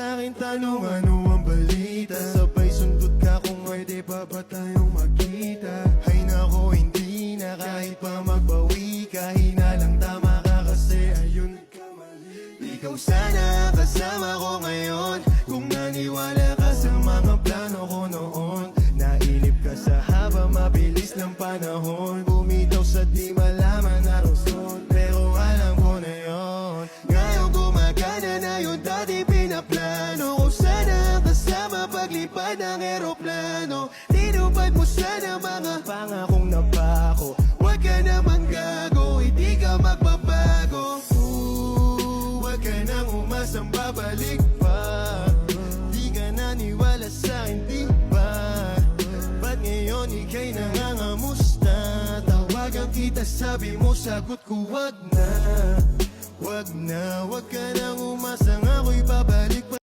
sa'kin tanong ano ang balita. Sabay sundot ka kung pwede pa ba tayong magkita. Hay nako hindi na kahit pa magbawi ka. Hinalang tama ka kasi ayun ikaw sana kasama ko ngayon. Kung naniwala ka sa mga plano ko noon. Nainip ka sa haba mabilis ng panahon. Bumitaw sa di malaman na rason. Pero alam ko na yon. Ngayon gumagana na yun dati pinaplano ko. Sana kasama paglipad ng eroplano. Tinupad mo sana mga pangakong napako. Huwag ka naman gago, hindi ka magbabago. Huwag ka nang umasang babalik pa. Di ka naniwala sa'kin, di ba? Ba't ngayon ika'y nangangamusta? Tawagan kita, sabi mo, sagot ko wag na. Wag na, wag ka nang umasang ako'y babalik